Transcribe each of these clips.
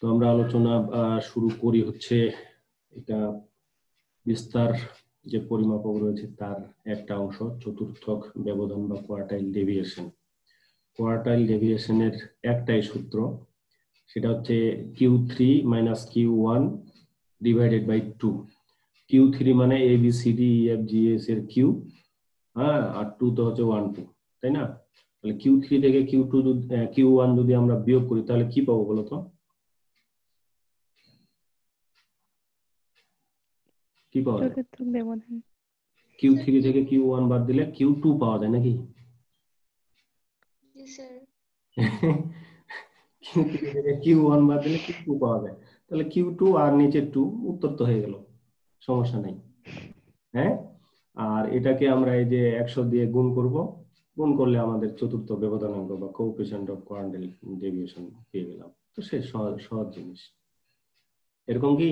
তো আমরা আলোচনা শুরু করি হচ্ছে এটা বিস্তার যে পরিমাপক রয়েছে তার একটা অংশ চতুর্থক ব্যবধান বা কোয়ার্টাইল ডেভিয়েশন। কোয়ার্টাইল ডেভিয়েশনের একটাই সূত্র, সেটা হচ্ছে Q3 minus Q1 divided by 2। Q3 মানে ABCDEFGH এর Q, হ্যাঁ, আর 2 তো হচ্ছে 1 2, তাই না? তাহলে Q3 থেকে Q1 যদি আমরা বিয়োগ করি তাহলে কি পাবো বলো তো? কি পাওয়া যায়? চতুর্থ ব্যবধান। Q3 থেকে Q1 বাদ দিলে Q2 পাওয়া যায় নাকি? জি স্যার। Q3 থেকে Q1 বাদ দিলে Q2 পাওয়া যায়, তাহলে Q2 আর নিচে 2, উত্তর তো হয়ে গেল, সমস্যা নেই। হ্যাঁ, আর এটাকে আমরা এই যে 100 দিয়ে গুণ করব, গুণ করলে আমাদের চতুর্থ ব্যবধানাঙ্ক বা কোএফিসিয়েন্ট অফ কোয়ার্টাইল ডেভিয়েশন পেয়ে গেলাম। তো সে সহজ জিনিস। এরকম কি?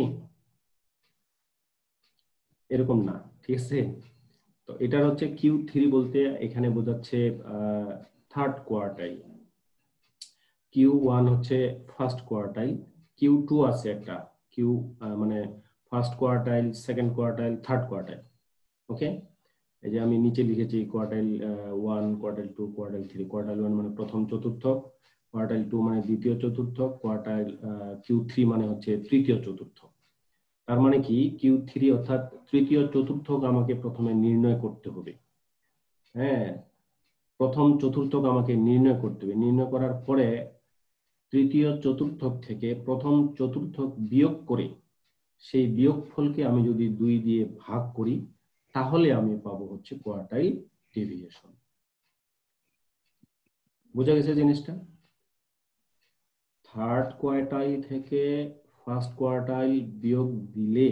এরকম না, ঠিক আছে? তো এটার হচ্ছে Q3 বলতে এখানে বোঝাচ্ছে থার্ড কোয়ার্টাইল, Q1 হচ্ছে ফার্স্ট কোয়ার্টাইল, Q2 আছে একটা, কিউ মানে first quartile, second quartile, third quartile. Okay, এই যে আমি নিচে লিখেছি কোয়ার্টাইল 1, কোয়ার্টাইল 2, কোয়ার্টাইল 3। কোয়ার্টাইল 1 মানে প্রথম চতুর্থক, কোয়ার্টাইল 2 মানে দ্বিতীয় চতুর্থক, কোয়ার্টাইল Q3 মানে হচ্ছে তৃতীয় চতুর্থক। তার মানে কি Q3 অর্থাৎ তৃতীয় চতুর্থক আমাকে প্রথমে নির্ণয় করতে হবে। হ্যাঁ, প্রথম চতুর্থক আমাকে নির্ণয় করতে হবে। নির্ণয় করার পরে তৃতীয় চতুর্থক থেকে প্রথম চতুর্থক বিয়োগ করে সেই বিয়োগফলকে আমি যদি 2 দিয়ে ভাগ করি তাহলে আমি পাবো হচ্ছে কোয়ার্টাইল ডেভিয়েশন। বোঝা গেছে জিনিসটা? থার্ড কোয়ার্টাইল থেকে ফার্স্ট কোয়ার্টাইল বিয়োগ দিলে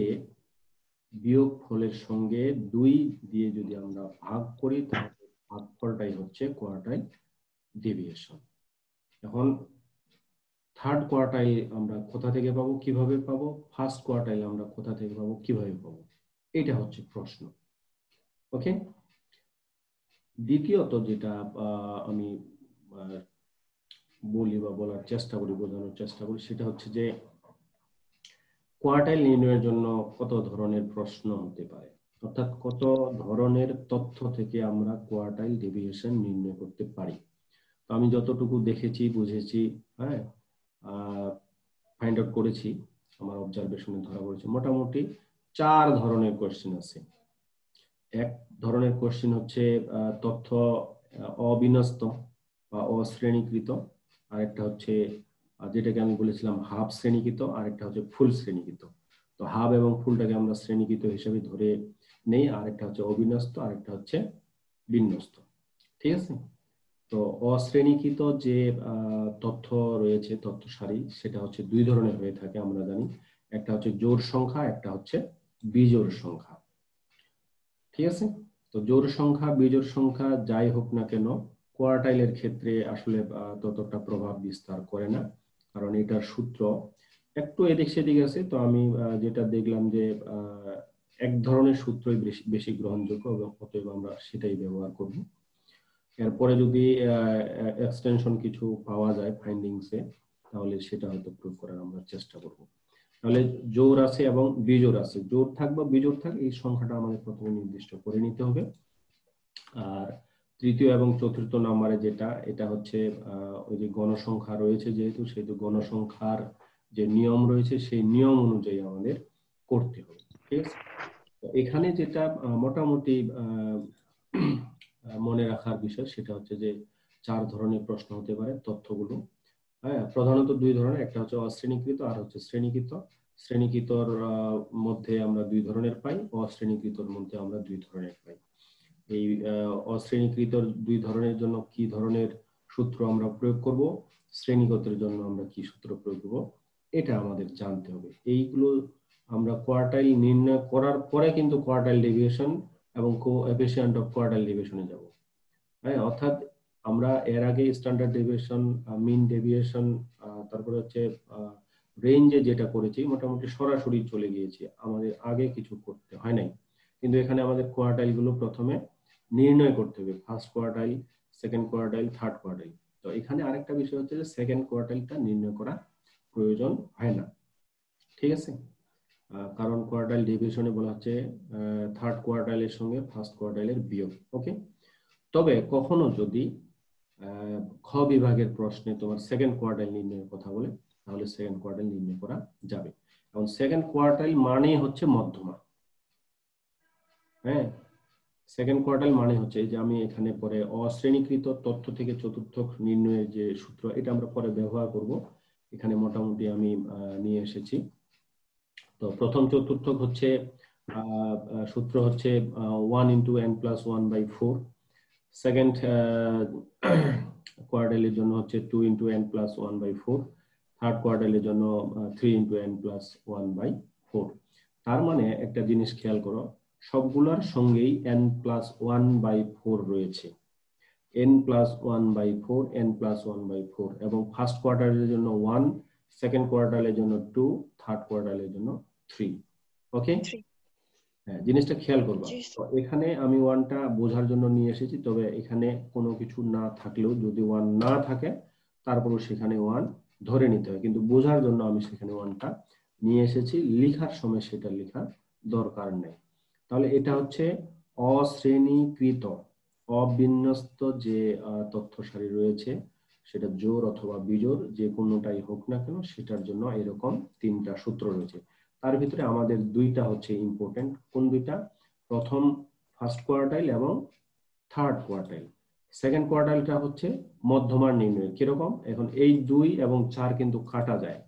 বিয়োগফলের সঙ্গে 2 দিয়ে যদি আমরা ভাগ করি তাহলে ভাগফলটাই হচ্ছে কোয়ার্টাইল ডেভিয়েশন। এখন থার্ড কোয়ার্টাইল আমরা কোথা থেকে পাবো, কিভাবে পাবো? ফার্স্ট কোয়ার্টাইল আমরা কোথা থেকে পাবো, কিভাবে পাবো? এটা হচ্ছে প্রশ্ন। ওকে, দ্বিতীয়ত যেটা আমি বলি বা বলার চেষ্টা করি, বোঝানোর চেষ্টা করি, সেটা হচ্ছে যে কোয়ার্টাইল নির্ণয়ের জন্য কত ধরনের প্রশ্ন হতে পারে, অর্থাৎ কত ধরনের তথ্য থেকে আমরা কোয়ার্টাইল ডেভিয়েশন নির্ণয় করতে পারি। তো আমি যতটুকু দেখেছি, বুঝেছি, হ্যাঁ, ফাইন্ড আউট করেছি, আমার অবজারভেশনে ধরা পড়েছে মোটামুটি 4 ধরনের কোশ্চেন আছে। এক ধরনের কোশ্চেন হচ্ছে তথ্য অবিন্যস্ত বা অশ্রেণীকৃত, আরেকটা হচ্ছে যেটাকে আমি বলেছিলাম হাফ শ্রেণীকৃত, আরেকটা হচ্ছে ফুল শ্রেণীকৃত। তো হাফ এবং ফুলটাকে আমরা শ্রেণীকৃত হিসেবে ধরে নেই, আরেকটা হচ্ছে অবিন্যস্ত, আরেকটা হচ্ছে বিন্যস্ত। ঠিক আছে? তো অশ্রেণীকৃত যে তথ্য রয়েছে, তথ্য সারি, সেটা হচ্ছে 2 ধরনের হয়ে থাকে আমরা জানি। একটা হচ্ছে জোড় সংখ্যা, একটা হচ্ছে বিজোড় সংখ্যা। ঠিক আছে? তো জোড় সংখ্যা বিজোড় সংখ্যা যাই হোক না কেন, কোয়ার্টাইলের ক্ষেত্রে আসলে ততটা প্রভাব বিস্তার করে না, কারণ এটার সূত্র একটু এদিক সেদিক আছে। তো আমি যেটা দেখলাম যে এক ধরনের সূত্রই বেশি গ্রহণযোগ্য এবং অতএব আমরা সেটাই ব্যবহার করব। এরপরে যদি এক্সটেনশন কিছু পাওয়া যায় ফাইন্ডিংসে, তাহলে সেটা হয়তো প্রয়োগ করার আমরা চেষ্টা করব। তাহলে জোড় আছে এবং বিজোড় আছে, জোড় থাক বা বিজোড় থাক, এই সংখ্যাটা আমাদের প্রথমে নির্দিষ্ট করে নিতে হবে। আর তৃতীয় এবং চতুর্থ নম্বরে যেটা, এটা হচ্ছে ওই যে গণসংখ্যা রয়েছে, যেহেতু সেহেতু গণসংখ্যার যে নিয়ম রয়েছে সেই নিয়ম অনুযায়ী আমাদের করতে হবে। ঠিক আছে? তো এখানে যেটা মোটামুটি মনে রাখার বিষয়, সেটা হচ্ছে যে 4 ধরনের প্রশ্ন হতে পারে তথ্যগুলো। হ্যাঁ, প্রধানত 2 ধরনের, একটা হচ্ছে অশ্রেণীকৃত আর হচ্ছে শ্রেণীকৃত। শ্রেণীকৃতর মধ্যে আমরা 2 ধরনের পাই, অশ্রেণীকৃতর মধ্যে আমরা 2 ধরনের পাই। এই অশ্রেণীকৃতর 2 ধরনের জন্য কি ধরনের সূত্র আমরা প্রয়োগ করব, শ্রেণীগতের জন্য আমরা কি সূত্র প্রয়োগ করব, এটা আমাদের জানতে হবে। এইগুলো আমরা কোয়ার্টাইল নির্ণয় করার পরে কিন্তু কোয়ার্টাইল ডেভিয়েশন এবং কোএফিসিয়েন্ট অফ কোয়ার্টাইল ডেভিয়েশনে যাব। হ্যাঁ, অর্থাৎ আমরা এর আগে স্ট্যান্ডার্ড ডেভিয়েশন, মিন ডেভিয়েশন, তারপরে হচ্ছে রেঞ্জে যেটা করেছি মোটামুটি সরাসরি চলে গিয়েছি, আমাদের আগে কিছু করতে হয় নাই। কিন্তু এখানে আমাদের কোয়ার্টাইল গুলো প্রথমে নির্ণয় করতে হবে, first quartile, second quartile, third quartile. তো এখানে আরেকটা বিষয় হচ্ছে যে সেকেন্ড কোয়ার্টাইলটা নির্ণয় করা প্রয়োজন হয় না, ঠিক আছে। কারণ কোয়ার্টাইল ডেভিয়েশনে বলা হচ্ছে থার্ড কোয়ার্টাইলের সঙ্গে ফার্স্ট কোয়ার্টাইলের বিয়োগ। ওকে, তবে কখনো যদি খ বিভাগের প্রশ্নে তোমার সেকেন্ড কোয়ার্টাইল নির্ণয়ের কথা বলে, তাহলে সেকেন্ড কোয়ার্টাইল নির্ণয় করা যাবে। এবং সেকেন্ড কোয়ার্টাইল মানেই হচ্ছে মধ্যমা। হ্যাঁ, সেকেন্ড কোয়ার্টাইল মানে হচ্ছে যে আমি এখানে পরে অশ্রেণীকৃত তথ্য থেকে চতুর্থক নির্ণয়ের যে সূত্র, এটা আমরা পরে ব্যবহার করব। এখানে মোটামুটি আমি নিয়ে এসেছি। তো প্রথম চতুর্থক হচ্ছে সূত্র হচ্ছে 1 × n+1/4। সেকেন্ড কোয়ার্টাইলের জন্য হচ্ছে 2 × n+1/4। থার্ড কোয়ার্টাইলের জন্য 3 × n+1/4। তার মানে একটা জিনিস খেয়াল করো, সবগুলোর সঙ্গেই n+1/4 রয়েছে। n+1/4, n+1/4, এবং ফার্স্ট কোয়ার্টাইলের জন্য 1, সেকেন্ড কোয়ার্টাইলের জন্য 2, থার্ড কোয়ার্টাইলের জন্য 3। ওকে, হ্যাঁ, জিনিসটা খেয়াল করবা। তো এখানে আমি 1টা বোঝার জন্য নিয়ে এসেছি, তবে এখানে কোনো কিছু না থাকলেও, যদি 1 না থাকে তারপরও সেখানে 1 ধরে নিতে হয়, কিন্তু বোঝার জন্য আমি সেখানে 1টা নিয়ে এসেছি। লেখার সময় সেটা লেখার দরকার নেই। তাহলে এটা হচ্ছে অশ্রেণীকৃত অবিন্যস্ত যে তথ্য সারি রয়েছে, সেটা জোড় অথবা বিজোড় যে কোনোটাই হোক না কেন, সেটার জন্য এরকম 3টা সূত্র রয়েছে। তার ভিতরে আমাদের 2টা হচ্ছে ইম্পর্টেন্ট। কোন 2টা? প্রথম ফার্স্ট কোয়ার্টাইল এবং থার্ড কোয়ার্টাইল। সেকেন্ড কোয়ার্টাইলটা হচ্ছে মধ্যমার নির্ণয়। কিরকম? এখন এই 2 এবং 4 কিন্তু কাটা যায়।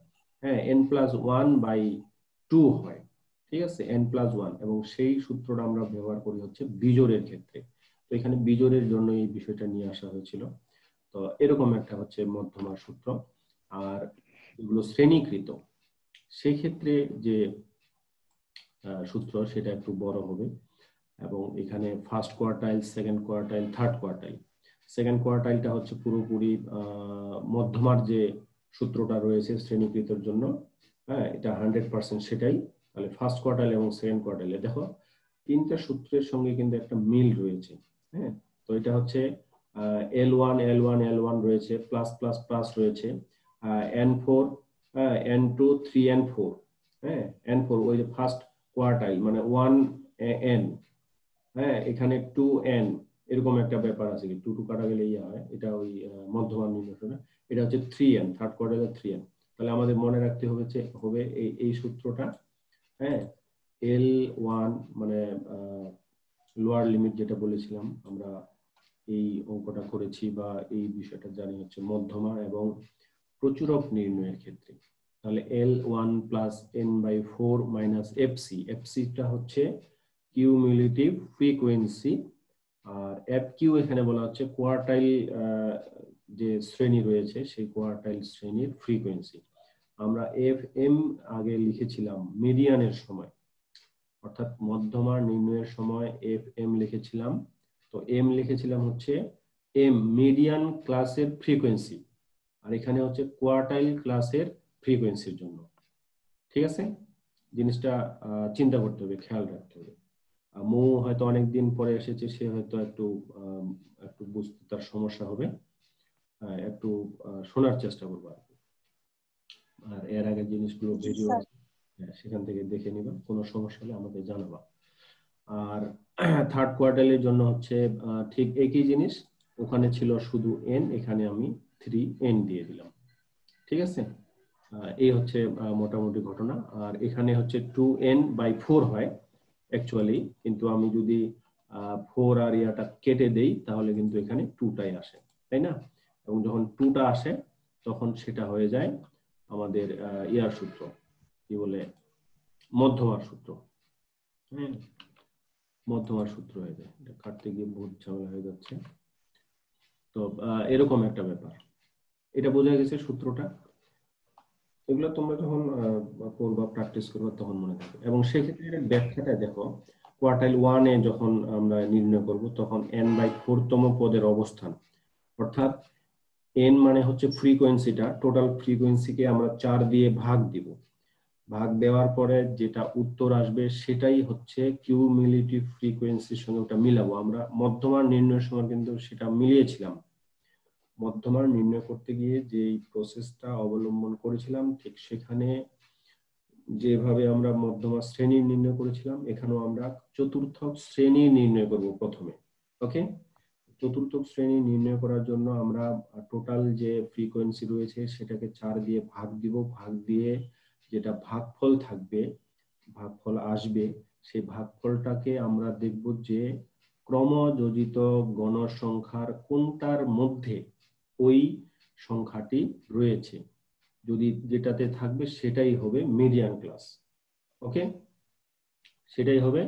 হ্যাঁ, n+1/2 হয়, ঠিক আছে, n+1, এবং সেই সূত্রটা আমরা ব্যবহার করি হচ্ছে বিজোড়ের ক্ষেত্রে। তো এখানে বিজোড়ের জন্য এই বিষয়টা নিয়ে আসা হয়েছিল। তো এরকম একটা হচ্ছে মধ্যমার সূত্র। আর এগুলো শ্রেণীকৃত, সেই ক্ষেত্রে যে সূত্র সেটা একটু বড় হবে। এবং এখানে first quartile, second quartile, third quartile. Second কোয়ার্টাইলটা হচ্ছে পুরোপুরি মধ্যমার যে সূত্রটা রয়েছে শ্রেণীকৃতের জন্য, হ্যাঁ, এটা 100% সেটাই। তাহলে ফার্স্ট কোয়ার্টাইল এবং সেকেন্ড কোয়ার্টাইলে দেখো 3টা সূত্রের সঙ্গে কিন্তু একটা মিল রয়েছে। হ্যাঁ, তো এটা হচ্ছে L1 L1 L1 রয়েছে, প্লাস প্লাস প্লাস রয়েছে, N4, N2, 3 N4। হ্যাঁ, N4 ওই যে ফার্স্ট কোয়ার্টাইল মানে 1N। হ্যাঁ, এখানে 2N, এরকম একটা ব্যাপার আছে, কি 2 কাটা গেলে ইয়ে হয়, এটা ওই মধ্যমান নির্ণয়। এটা হচ্ছে 3N, থার্ড কোয়ার্টাইলের 3N। তাহলে আমাদের মনে রাখতে হবে এই সূত্রটা। হ্যাঁ, L1 মানে লোয়ার লিমিট যেটা বলেছিলাম আমরা, এই অঙ্কটা করেছি বা এই বিষয়টা জানি হচ্ছে মধ্যমা এবং প্রচুরক নির্ণয়ের ক্ষেত্রে। তাহলে L1 + n/4 - FC। FC-টা হচ্ছে কিউমুলেটিভ ফ্রিকোয়েন্সি, আর FQ এখানে বলা হচ্ছে কোয়ার্টাইল যে শ্রেণী রয়েছে সেই কোয়ার্টাইল শ্রেণীর ফ্রিকোয়েন্সি। আমরা FM আগে লিখেছিলাম মিডিয়ানের সময়, অর্থাৎ মধ্যমা নির্ণয়ের সময় FM লিখেছিলাম। তো M লিখেছিলাম হচ্ছে মিডিয়ান ক্লাসের ফ্রিকোয়েন্সি, আর এখানে হচ্ছে কোয়ার্টাইল ক্লাসের ফ্রিকোয়েন্সির জন্য। ঠিক আছে, জিনিসটা চিন্তা করতে হবে, খেয়াল রাখতে হবে। মৌ হয়তো অনেকদিন পরে এসেছে, সে হয়তো একটু বুঝতে তার সমস্যা হবে, একটু শোনার চেষ্টা করবো আর কি। আর এর আগে জিনিসগুলো ভিডিও সেখান থেকে দেখে নিবা, কোনো সমস্যা হলে আমাকে জানাবা। আর থার্ড কোয়ার্টাইলের জন্য হচ্ছে ঠিক একই জিনিস, ওখানে ছিল শুধু n, এখানে আমি 3n দিয়ে দিলাম। ঠিক আছে, এই হচ্ছে মোটামুটি ঘটনা। আর এখানে হচ্ছে 2n/4 হয় অ্যাকচুয়ালি, কিন্তু আমি যদি 4 আর ইয়াটা কেটে দেই তাহলে কিন্তু এখানে 2টাই আসে, তাই না? এবং যখন 2টা আসে তখন সেটা হয়ে যায় আমাদের ইয়ার সূত্র, কি বলে, মধ্যমার সূত্র। হ্যাঁ, মধ্যমার সূত্র হয়ে যায়। এটা কাটতে গিয়ে বহুত ঝামেলা হয়ে যাচ্ছে। তো এরকম একটা ব্যাপার, এটা বোঝা গেছে সূত্রটা। এগুলো তোমরা যখন করবা, প্র্যাকটিস করবা, তখন মনে থাকবে। এবং সেক্ষেত্রে ব্যাখ্যাটা দেখো, কোয়ার্টাইল 1-এ যখন আমরা নির্ণয় করব তখন n/4 তম পদের অবস্থান, অর্থাৎ n মানে হচ্ছে ফ্রিকোয়েন্সিটা, টোটাল ফ্রিকোয়েন্সিকে আমরা 4 দিয়ে ভাগ দিব। ভাগ দেওয়ার পরে যেটা উত্তর আসবে সেটাই হচ্ছে কিউমুলেটিভ ফ্রিকোয়েন্সির সঙ্গে ওটা মিলাবো। আমরা মধ্যমান নির্ণয়ের সময় কিন্তু সেটা মিলিয়েছিলাম। মধ্যমান নির্ণয় করতে গিয়ে যে প্রসেসটা অবলম্বন করেছিলাম ঠিক সেখানে যেভাবে আমরা মধ্যমা শ্রেণী নির্ণয় করেছিলাম এখানেও আমরা চতুর্থক শ্রেণী নির্ণয় করব প্রথমে। ওকে, চতুর্থক শ্রেণী নির্ণয় করার জন্য আমরা টোটাল যে ফ্রিকোয়েন্সি রয়েছে সেটাকে 4 দিয়ে ভাগ দিব, ভাগ দিয়ে যেটা ভাগফল থাকবে, ভাগফল আসবে, সেই ভাগফলটাকে আমরা দেখব যে ক্রমযোজিত গণসংখ্যার কোনটার মধ্যে ওই সংখ্যাটি রয়েছে। যদি যেটাতে থাকবে সেটাই হবে মিডিয়ান ক্লাস। ওকে, সেটাই হবে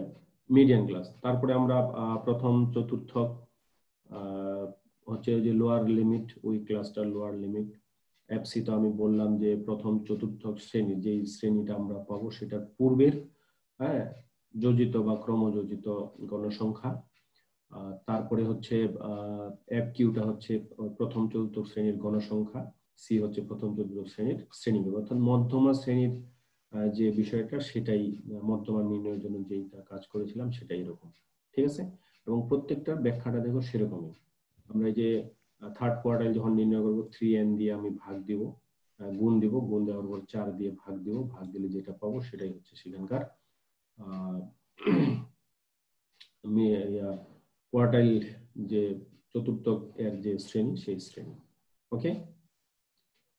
মিডিয়ান ক্লাস। তারপরে আমরা প্রথম চতুর্থক হচ্ছে যে লোয়ার লিমিট, ওই ক্লাসটার লোয়ার লিমিট। এফসি তো আমি বললাম যে প্রথম চতুর্থক শ্রেণী, যেই শ্রেণীটা আমরা পাবো সেটার পূর্বের হ্যাঁ যোজিত বা ক্রমযোজিত গণসংখ্যা। তারপরে হচ্ছে এফ কিউটা হচ্ছে প্রথম চতুর্থ শ্রেণীর গণসংখ্যা, সি হচ্ছে প্রথম চতুর্থ শ্রেণীর শ্রেণীবিভাগ, অর্থাৎ মধ্যমা শ্রেণীর যে বিষয়টা সেটাই মধ্যমান নির্ণয়ের জন্য যেটা কাজ করেছিলাম সেটাই এরকম। ঠিক আছে, এবং প্রত্যেকটা ব্যাখ্যাটা দেখো সেরকমই। আমরা এই যে থার্ড কোয়ার্টাইল যখন নির্ণয় করবো 3n দিয়ে আমি ভাগ দিব, গুণ দিব, গুণ দেওয়ার পর 4 দিয়ে ভাগ দিব, ভাগ দিলে যেটা পাবো সেটাই হচ্ছে সেখানকার কোয়ার্টাইল যে চতুর্থক এর যে শ্রেণী সেই শ্রেণী। ওকে,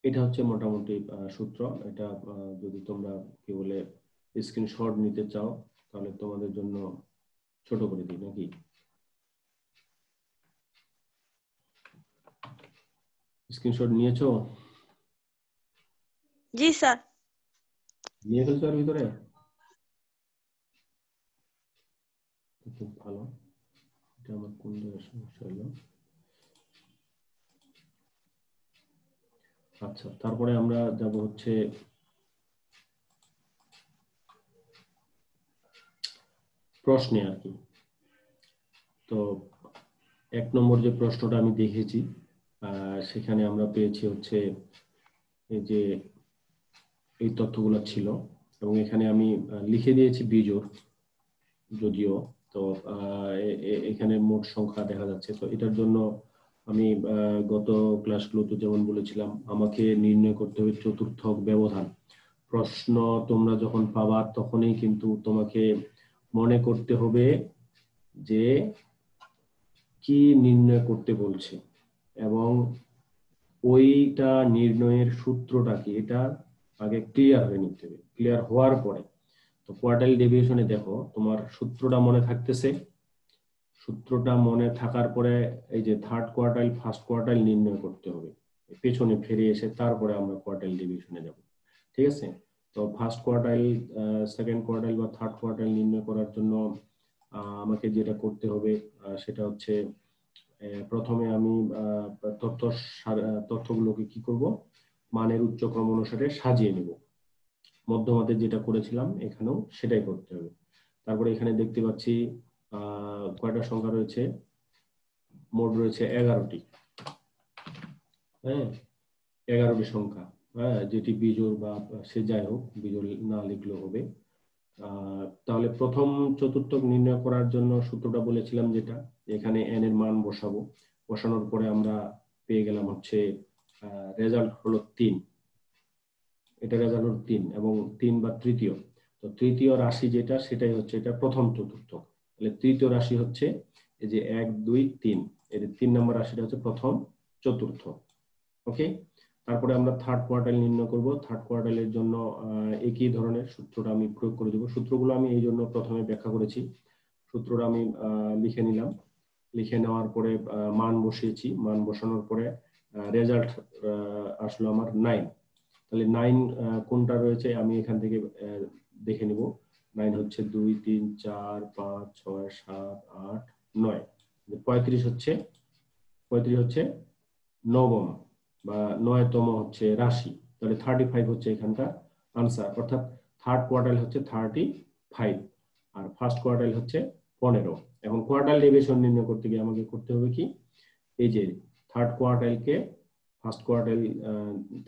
এটা হচ্ছে মোটামুটি সূত্র। এটা যদি তোমরা কি বলে স্ক্রিনশট নিতে চাও তাহলে তোমাদের জন্য ছোট করে দিই নাকি? স্ক্রিনশট নিয়েছো? জি স্যার। নিয়ে ফেলছো এর ভিতরে? খুব ভালো। এটা আমার কোন জায়গায় সমস্যা হলো? আচ্ছা, তারপরে আমরা যাব হচ্ছে প্রশ্নে আর কি। তো 1 নম্বর যে প্রশ্নটা আমি দেখেছি সেখানে আমরা পেয়েছি হচ্ছে এই যে এই তথ্যগুলো ছিল, এবং এখানে আমি লিখে দিয়েছি বিজোড় যদিও। তো এখানে মোট সংখ্যা দেখা যাচ্ছে। তো এটার জন্য আমি গত ক্লাসগুলোতে যেমন বলেছিলাম আমাকে নির্ণয় করতে হবে চতুর্থক ব্যবধান। প্রশ্ন তোমরা যখন পাবা তখনই কিন্তু তোমাকে মনে করতে হবে যে কি নির্ণয় করতে বলছে এবং ওইটা নির্ণয়ের সূত্রটা কি, এটা আগে ক্লিয়ার হয়ে নিতে হবে। ক্লিয়ার হওয়ার পরে তো কোয়ার্টাইল ডেভিয়েশনে দেখো তোমার সূত্রটা মনে থাকতেছে, সূত্রটা মনে থাকার পরে এই যে থার্ড কোয়ার্টাইল ফার্স্ট কোয়ার্টাইল নির্ণয় করতে হবে, পেছনে ফিরে এসে তারপরে আমরা কোয়ার্টাইল ডেভিয়েশনে যাব। ঠিক আছে, তো ফার্স্ট কোয়ার্টাইল, সেকেন্ড কোয়ার্টাইল বা থার্ড কোয়ার্টাইল নির্ণয় করার জন্য আমাকে যেটা করতে হবে সেটা হচ্ছে প্রথমে আমি তথ্যগুলোকে কি করব, মানের উচ্চক্রম অনুসারে সাজিয়ে নেব। মধ্যমাতে যেটা করেছিলাম এখানেও সেটাই করতে হবে। তারপরে এখানে দেখতে পাচ্ছি কয়টা সংখ্যা রয়েছে, মোট রয়েছে 11টি। হ্যাঁ, 11টি সংখ্যা, হ্যাঁ, যেটি বিজোড় বা সে যাই হোক, বিজোড় না লিখলেও হবে। তাহলে প্রথম চতুর্থক নির্ণয় করার জন্য সূত্রটা বলেছিলাম যেটা, এখানে n এর মান বসাবো, বসানোর পরে আমরা পেয়ে গেলাম হচ্ছে রেজাল্ট হলো 3। এটা রেজাল্ট হলো 3 এবং 3 বা তৃতীয়। তো তৃতীয় রাশি যেটা সেটাই হচ্ছে এটা প্রথম চতুর্থক। তাহলে তৃতীয় রাশি হচ্ছে এই যে 1 2 3, এই 3 নম্বর রাশিটা হচ্ছে প্রথম চতুর্থ। ওকে, তারপরে আমরা থার্ড কোয়ার্টাইল নির্ণয় করব। থার্ড কোয়ার্টাইলের জন্য একই ধরনের সূত্রটা আমি প্রয়োগ করে দেব। সূত্রগুলো আমি এই জন্য প্রথমে ব্যাখ্যা করেছি। সূত্রটা আমি লিখে নিলাম, লিখে নেওয়ার পরে মান বসিয়েছি, মান বসানোর পরে রেজাল্ট আসলো আমার 9। তাহলে 9 কোনটা রয়েছে আমি এখান থেকে দেখে নিব। 9 হচ্ছে 2 3 4 5 6 7 8 9, 35 হচ্ছে 35 হচ্ছে নবম বা 9তম হচ্ছে রাশি। তাহলে 35 হচ্ছে এখানকার আনসার, অর্থাৎ থার্ড কোয়ার্টাইল হচ্ছে 35 আর ফার্স্ট কোয়ার্টাইল হচ্ছে 15। এখন কোয়ার্টাইল ডেভিয়েশন নির্ণয় করতে গিয়ে আমাকে করতে হবে কি, এই যে থার্ড কোয়ার্টাইলকে ফার্স্ট কোয়ার্টাইল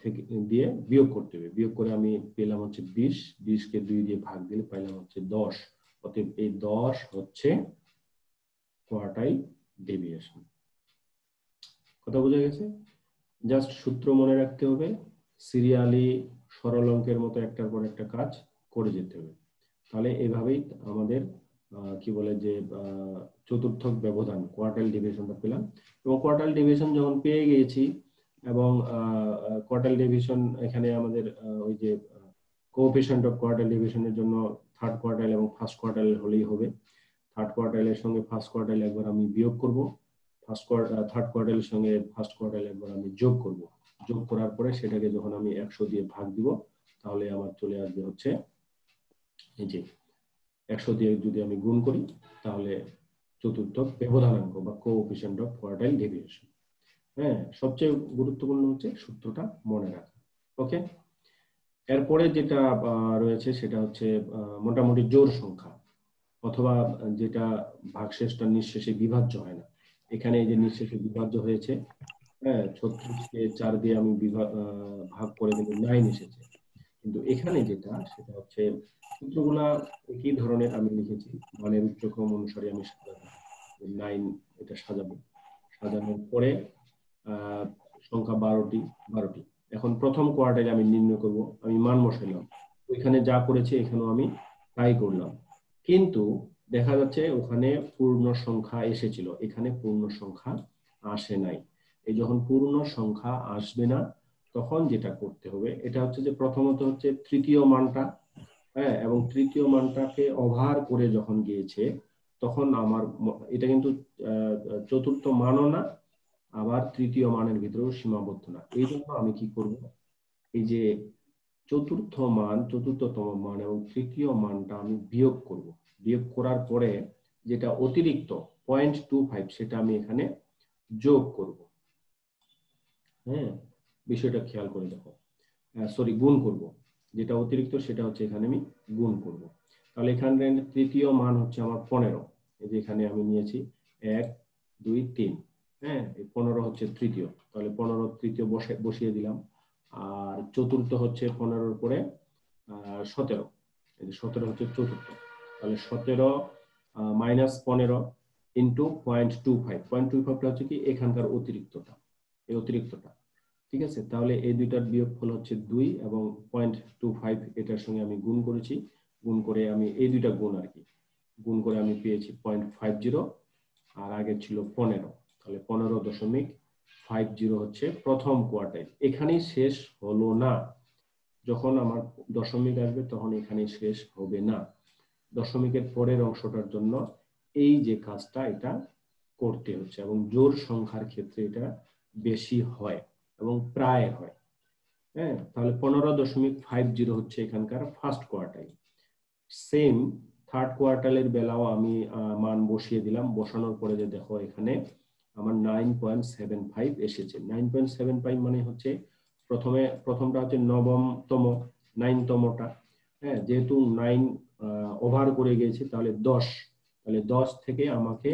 থেকে দিয়ে বিয়োগ করতে হবে। বিয়োগ করে আমি পেলাম হচ্ছে 20, 20 কে 2 দিয়ে ভাগ দিলে পাইলাম হচ্ছে 10। অতএব এই 10 হচ্ছে কোয়ার্টাইল ডেভিয়েশন। কথা বোঝা গেছে? জাস্ট সূত্র মনে রাখতে হবে, সিরিয়ালি সরল অঙ্কের মতো একটার পর একটা কাজ করে যেতে হবে। তাহলে এভাবেই আমাদের কি বলে যে চতুর্থক ব্যবধান কোয়ার্টাইল ডেভিয়েশনটা পেলাম। এবং কোয়ার্টাইল ডেভিয়েশন যখন পেয়ে গিয়েছি এবং কোয়ার্টাইল ডেভিয়েশন এখানে আমাদের ওই যে কোএফিশিয়েন্ট অফ কোয়ার্টাইল ডেভিয়েশনের জন্য থার্ড কোয়ার্টাইল এবং ফার্স্ট কোয়ার্টাইল হলেই হবে। থার্ড কোয়ার্টাইলের সঙ্গে ফার্স্ট কোয়ার্টাইল একবার আমি বিয়োগ করব, থার্ড কোয়ার্টাইলের সঙ্গে ফার্স্ট কোয়ার্টাইল একবার আমি যোগ করব। যোগ করার পরে সেটাকে যখন আমি 100 দিয়ে ভাগ দিব, তাহলে আমার চলে আসবে হচ্ছে এই যে 100 দিয়ে যদি আমি গুণ করি তাহলে চতুর্থক ব্যবধানাঙ্ক বা কোএফিশিয়েন্ট অফ কোয়ার্টাইল ডেভিয়েশন। হ্যাঁ, সবচেয়ে গুরুত্বপূর্ণ হচ্ছে সূত্রটা মনে রাখা। ওকে, এরপরে যেটা রয়েছে সেটা হচ্ছে মোটামুটি জোড় সংখ্যা, অথবা যেটা ভাগশেষটা নিঃশেষে বিভাজ্য হয় না। এখানে এই যে নিঃশেষে বিভাজ্য হয়েছে, হ্যাঁ, 36কে 4 দিয়ে আমি ভাগ করে কিন্তু 9 এসেছে। কিন্তু এখানে যেটা সেটা হচ্ছে সূত্রগুলা একই ধরনের আমি লিখেছি, মানের উচ্চক্রম অনুসারে আমি সাজাবো 9, এটা সাজাবো। সাজানোর পরে সংখ্যা 12টি। এখন প্রথম কোয়ার্টাইলে আমি নির্ণয় করব, আমি মান বসাইলাম, ওইখানে যা করেছে এখানেও আমি তাই করলাম। কিন্তু দেখা যাচ্ছে ওখানে পূর্ণ সংখ্যা এসেছিল, এখানে পূর্ণ সংখ্যা আসে নাই। এই যখন পূর্ণ সংখ্যা আসবে না তখন যেটা করতে হবে এটা হচ্ছে যে প্রথমত হচ্ছে তৃতীয় মানটা, হ্যাঁ, এবং তৃতীয় মানটাকে ওভার করে যখন গিয়েছে তখন আমার এটা কিন্তু চতুর্থ মানও না, আবার তৃতীয় মানের ভিতরেও সীমাবদ্ধ না। এই জন্য আমি কি করব, এই যে চতুর্থতম মান এবং তৃতীয় মানটা আমি বিয়োগ করব। বিয়োগ করার পরে যেটা অতিরিক্ত 0.25 সেটা আমি এখানে যোগ করব। হ্যাঁ, বিষয়টা খেয়াল করে দেখো, সরি গুণ করব। যেটা অতিরিক্ত সেটা হচ্ছে এখানে আমি গুণ করব। তাহলে এখানে তৃতীয় মান হচ্ছে আমার 15, এই যে এখানে আমি নিয়েছি 1 2 3, হ্যাঁ, এই 15 হচ্ছে তৃতীয়, তাহলে 15 তৃতীয় বসিয়ে দিলাম। আর চতুর্থ হচ্ছে 15-র পরে 17, এই যে 17 হচ্ছে চতুর্থ, তাহলে 17 মাইনাস 15 ইন্টু 0.25 হচ্ছে কি এখানকার অতিরিক্তটা, এই অতিরিক্তটা। ঠিক আছে, তাহলে এই দুইটার বিয়োগফল হচ্ছে 2 এবং 0.25 এটার সঙ্গে আমি গুণ করেছি, গুণ করে আমি এই দুইটা গুণ আর কি গুণ করে আমি পেয়েছি 0.50, আর আগে ছিল 15, তাহলে 15.50 হচ্ছে প্রথম কোয়ার্টাইল। এখানেই শেষ হলো না, যখন আমার দশমিক আসবে তখন এখানেই শেষ হবে না, দশমিকের পরের অংশটার জন্য এই যে কাজটা এটা করতে হচ্ছে, এবং জোড় সংখ্যার ক্ষেত্রে এটা বেশি হয় এবং প্রায় হয়। হ্যাঁ, তাহলে 15.50 হচ্ছে এখানকার ফার্স্ট কোয়ার্টাইল। সেম থার্ড কোয়ার্টাইলের বেলাও আমি মান বসিয়ে দিলাম, বসানোর পরে যে দেখো এখানে আমার 9.75 এসেছে। 9.75 মানে হচ্ছে প্রথমটা হচ্ছে নবমতম, 9তমটা। হ্যাঁ, যেহেতু 9 ওভার করে গিয়েছে তাহলে 10, তাহলে 10 থেকে আমাকে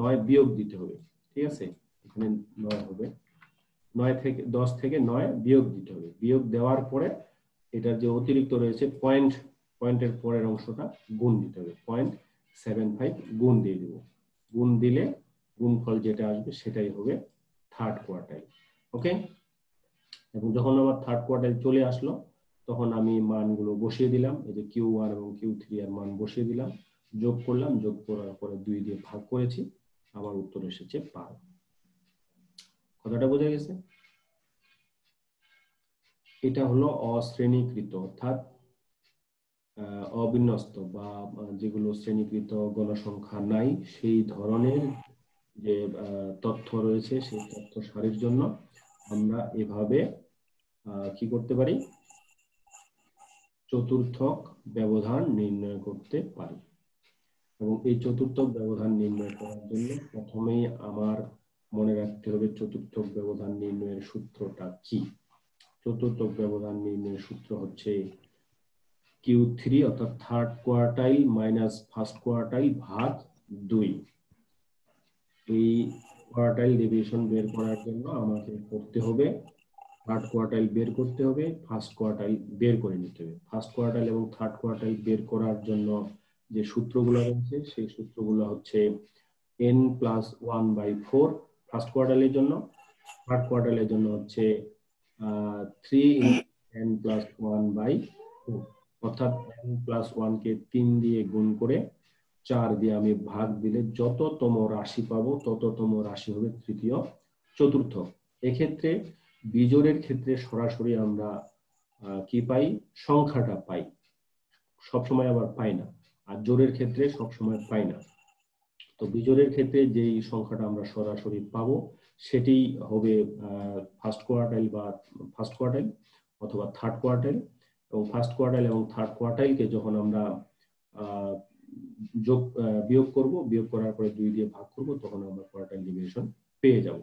9 বিয়োগ দিতে হবে। ঠিক আছে, এখানে 9 হবে, 10 থেকে 9 বিয়োগ দিতে হবে। বিয়োগ দেওয়ার পরে এটার যে অতিরিক্ত রয়েছে পয়েন্টের পরের অংশটা গুণ দিতে হবে, 0.75 গুণ দিয়ে দেব। গুণ দিলে গুণফল যেটা আসবে সেটাই হবে থার্ড কোয়ার্টাইল। ওকে, এবং যখন আমার থার্ড কোয়ার্টাইল চলে আসলো তখন আমি মানগুলো বসিয়ে দিলাম, এই যে Q1 এবং Q3 এর মান বসিয়ে দিলাম, যোগ করলাম, যোগ করার পরে 2 দিয়ে ভাগ করেছি, আমার উত্তর এসেছে 12। কথাটা বোঝা গেছে? এটা হলো অশ্রেণীকৃত অর্থাৎ অবিন্যস্ত বা যেগুলো শ্রেণীকৃত গণসংখ্যা নাই সেই ধরনের যে তথ্য রয়েছে সেই তথ্য সারির জন্য আমরা এভাবে কি করতে পারি, চতুর্থক ব্যবধান নির্ণয় করতে পারি। এবং এই চতুর্থক ব্যবধান নির্ণয় করার জন্য প্রথমেই আমার মনে রাখতে হবে চতুর্থক ব্যবধান নির্ণয়ের সূত্রটা কি। চতুর্থক ব্যবধান নির্ণয়ের সূত্র হচ্ছে Q3 অর্থাৎ third quartile minus first quartile ভাগ 2। এই কোয়ার্টাইল ডেভিয়েশন বের করার জন্য আমাকে করতে হবে থার্ড কোয়ার্টাইল বের করতে হবে, ফার্স্ট কোয়ার্টাইল বের করে নিতে হবে। ফার্স্ট কোয়ার্টাইল এবং থার্ড কোয়ার্টাইল বের করার জন্য যে সূত্রগুলো রয়েছে সেই সূত্রগুলো হচ্ছে n+1/4 ফার্স্ট কোয়ার্টাইলের জন্য, থার্ড কোয়ার্টাইলের জন্য হচ্ছে 3 × n+1/4, অর্থাৎ n+1 কে 3 দিয়ে গুণ করে 4 দিয়ে আমি ভাগ দিলে যততম রাশি পাবো তততম রাশি হবে তৃতীয় চতুর্থ। এক্ষেত্রে বিজোড়ের ক্ষেত্রে সরাসরি আমরা কি পাই, সংখ্যাটা পাই, সবসময় আবার পাই না, আর জোড়ের ক্ষেত্রে সবসময় পাই না। তো বিজোড়ের ক্ষেত্রে যেই সংখ্যাটা আমরা সরাসরি পাবো সেটি হবে ফার্স্ট কোয়ার্টাইল বা ফার্স্ট কোয়ার্টাইল অথবা থার্ড কোয়ার্টাইল। এবং ফার্স্ট কোয়ার্টাইল এবং থার্ড কোয়ার্টাইলকে যখন আমরা বিয়োগ করব, বিয়োগ করার পরে 2 দিয়ে ভাগ করব, তখন আমরা কোয়ার্টাইল ডেভিয়েশন পেয়ে যাব।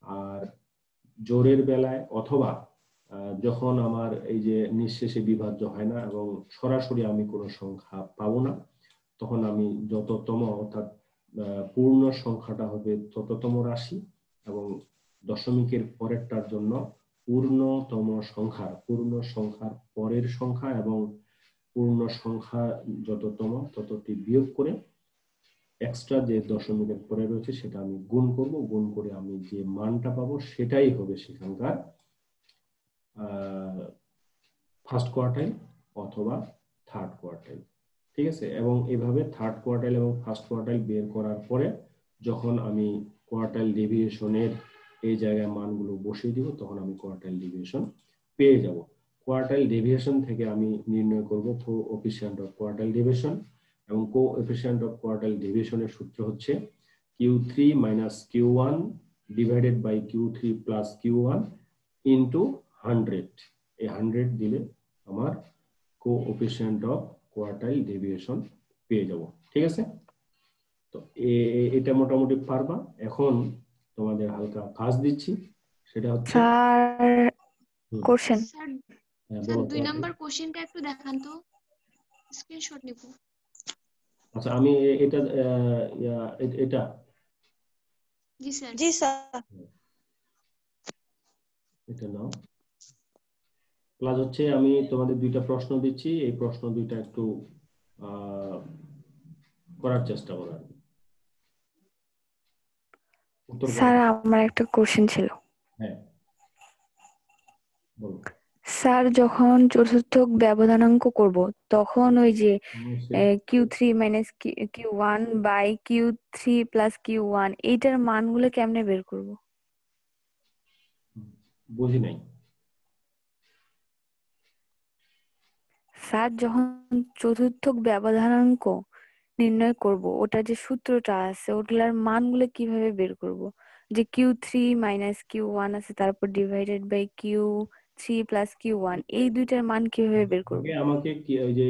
আর জোড়ের বেলায় অথবা যখন আমার এই যে নিঃশেষে বিভাজ্য হয় না এবং সরাসরি আমি কোনো সংখ্যা পাবো না, তখন আমি যততম অর্থাৎ পূর্ণ সংখ্যাটা হবে তততম রাশি, এবং দশমিকের পরেরটার জন্য পূর্ণ সংখ্যার পরের সংখ্যা এবং পূর্ণ সংখ্যা যততম ততটি বিয়োগ করে এক্সট্রা যে দশমিকের পরে রয়েছে সেটা আমি গুণ করব, গুণ করে আমি যে মানটা পাবো সেটাই হবে সেখানকার ফার্স্ট কোয়ার্টাইল অথবা থার্ড কোয়ার্টাইল। ঠিক আছে, এবং এভাবে থার্ড কোয়ার্টাইল এবং ফার্স্ট কোয়ার্টাইল বের করার পরে যখন আমি কোয়ার্টাইল ডেভিয়েশনের এই জায়গায় মানগুলো বসিয়ে দিব, তখন আমি কোয়ার্টাইল ডেভিয়েশন পেয়ে যাব। কোয়ার্টাইল ডেভিয়েশন থেকে আমি নির্ণয় করব কোএফিসিয়েন্ট অফ কোয়ার্টাইল ডেভিয়েশন, এবং কোএফিসিয়েন্ট অফ কোয়ার্টাইল ডেভিয়েশনের সূত্র হচ্ছে Q3 - Q1 divided by Q3 + Q1 into 100। এই 100 দিলে আমার কোএফিসিয়েন্ট অফ কোয়ার্টাইল ডেভিয়েশন পেয়ে যাব। ঠিক আছে, তো এটা মোটামুটি পারবা। এখন তোমাদের হালকা কাজ দিচ্ছি, সেটা হচ্ছে স্যার কোশ্চেন। স্যার বলো 2 নাম্বার কোশ্চেনটা একটু দেখান তো, স্ক্রিনশট নিব। আচ্ছা, আমি এটা এটা জি স্যার। জি স্যার। এটা নাও। প্লাস হচ্ছে আমি তোমাদের 2টা প্রশ্ন দিচ্ছি, এই প্রশ্ন 2টা একটু করার চেষ্টা করো। উত্তর স্যার আমার একটা কোশ্চেন ছিল। হ্যাঁ বলো। স্যার যখন চতুর্থক ব্যবধানাঙ্ক করব তখন ওই যে Q3 - Q1 by Q3 + Q1 এইটার মানগুলো কেমনে বের করব? বুঝি নাই। স্যার যখন চতুর্থক ব্যবধানাঙ্ক নির্ণয় করব, ওটা যে সূত্রটা আছে ওগুলার মানগুলো কিভাবে বের করব? যে Q3 - Q1 আছে, তারপর ডিভাইডেড বাই Q3 + Q1, এই দুইটার মান কিভাবে বের করব? আমাকে কি ওই যে